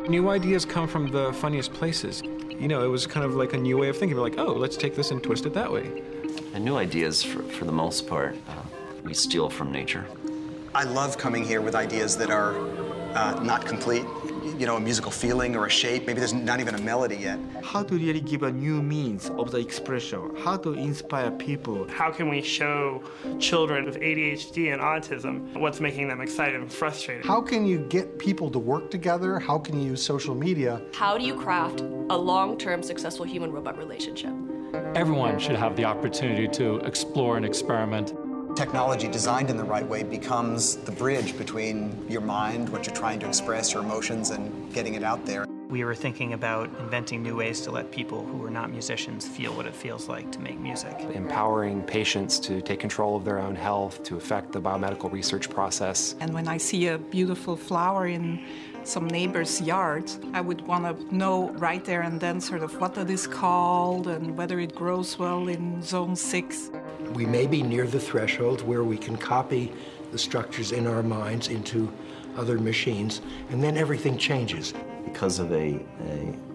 New ideas come from the funniest places. You know, it was kind of like a new way of thinking. We're like, oh, let's take this and twist it that way. And new ideas, for the most part, we steal from nature. I love coming here with ideas that are not complete. You know, a musical feeling or a shape. Maybe there's not even a melody yet. How to really give a new means of the expression, how to inspire people. How can we show children with ADHD and autism what's making them excited and frustrated? How can you get people to work together? How can you use social media? How do you craft a long-term successful human-robot relationship? Everyone should have the opportunity to explore and experiment. Technology designed in the right way becomes the bridge between your mind, what you're trying to express, your emotions, and getting it out there. We were thinking about inventing new ways to let people who are not musicians feel what it feels like to make music. Empowering patients to take control of their own health, to affect the biomedical research process. And when I see a beautiful flower in some neighbor's yard, I would want to know right there and then sort of what it is called and whether it grows well in zone 6. We may be near the threshold where we can copy the structures in our minds into other machines, and then everything changes. Because of an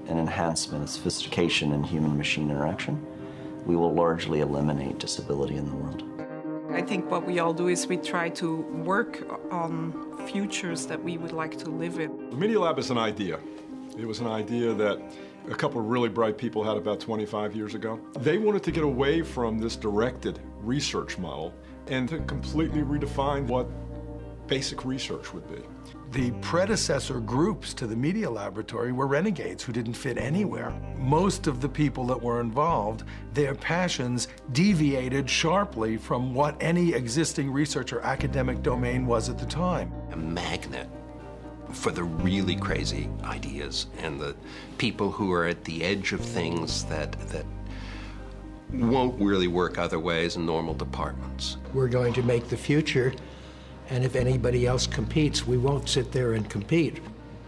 enhancement, a sophistication in human-machine interaction, we will largely eliminate disability in the world. I think what we all do is we try to work on futures that we would like to live in. The Media Lab is an idea. It was an idea that a couple of really bright people had about 25 years ago. They wanted to get away from this directed research model and to completely redefine what basic research would be. The predecessor groups to the Media Laboratory were renegades who didn't fit anywhere. Most of the people that were involved, their passions deviated sharply from what any existing research or academic domain was at the time. A magnet for the really crazy ideas and the people who are at the edge of things that won't really work other ways in normal departments. We're going to make the future, and if anybody else competes, we won't sit there and compete.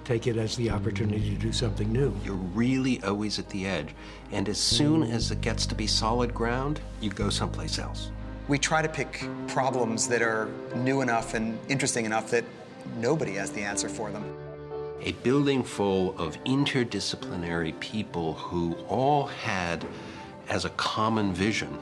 Take it as the opportunity to do something new. You're really always at the edge, and as soon as it gets to be solid ground, you go someplace else. We try to pick problems that are new enough and interesting enough that nobody has the answer for them. A building full of interdisciplinary people who all had as a common vision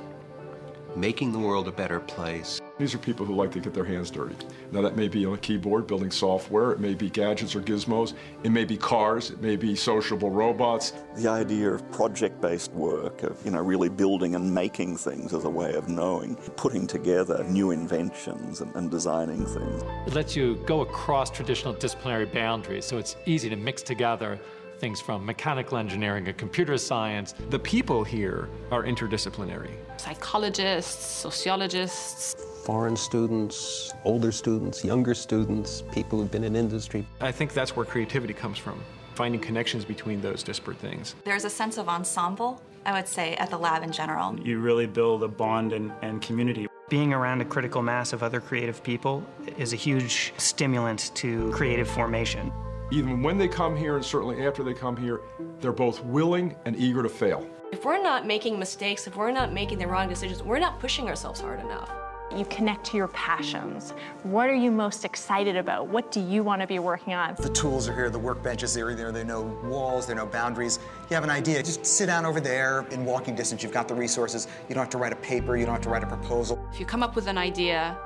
making the world a better place. These are people who like to get their hands dirty. Now that may be on a keyboard building software, it may be gadgets or gizmos, it may be cars, it may be sociable robots. The idea of project-based work, of really building and making things as a way of knowing, putting together new inventions and designing things. It lets you go across traditional disciplinary boundaries, so it's easy to mix together things from mechanical engineering and computer science. The people here are interdisciplinary. Psychologists, sociologists. Foreign students, older students, younger students, people who've been in industry. I think that's where creativity comes from, finding connections between those disparate things. There's a sense of ensemble, I would say, at the lab in general. You really build a bond and community. Being around a critical mass of other creative people is a huge stimulant to creative formation. Even when they come here, and certainly after they come here, they're both willing and eager to fail. If we're not making mistakes, if we're not making the wrong decisions, we're not pushing ourselves hard enough. You connect to your passions. What are you most excited about? What do you want to be working on? The tools are here, the workbenches are there, there are no walls, there are no boundaries. You have an idea, just sit down over there in walking distance. You've got the resources. You don't have to write a paper, you don't have to write a proposal. If you come up with an idea,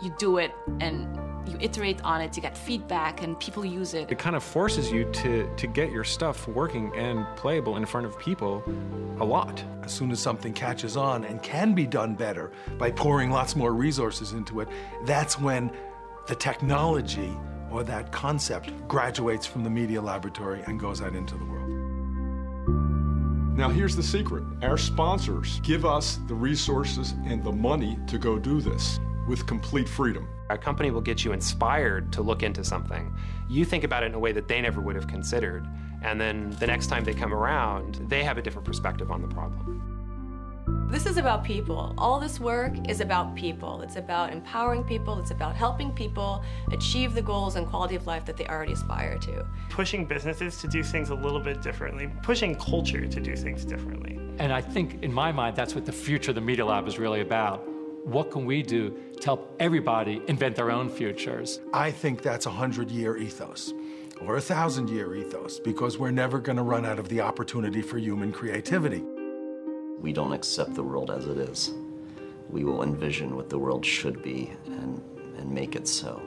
you do it and you iterate on it, you get feedback, and people use it. It kind of forces you to get your stuff working and playable in front of people a lot. As soon as something catches on and can be done better by pouring lots more resources into it, that's when the technology or that concept graduates from the Media Laboratory and goes out into the world. Now here's the secret. Our sponsors give us the resources and the money to go do this with complete freedom. A company will get you inspired to look into something. You think about it in a way that they never would have considered, and then the next time they come around, they have a different perspective on the problem. This is about people. All this work is about people. It's about empowering people. It's about helping people achieve the goals and quality of life that they already aspire to. Pushing businesses to do things a little bit differently, pushing culture to do things differently. And I think, in my mind, that's what the future of the Media Lab is really about. What can we do to help everybody invent their own futures? I think that's a 100-year ethos. or a 1,000-year ethos, because we're never going to run out of the opportunity for human creativity. We don't accept the world as it is. We will envision what the world should be and make it so.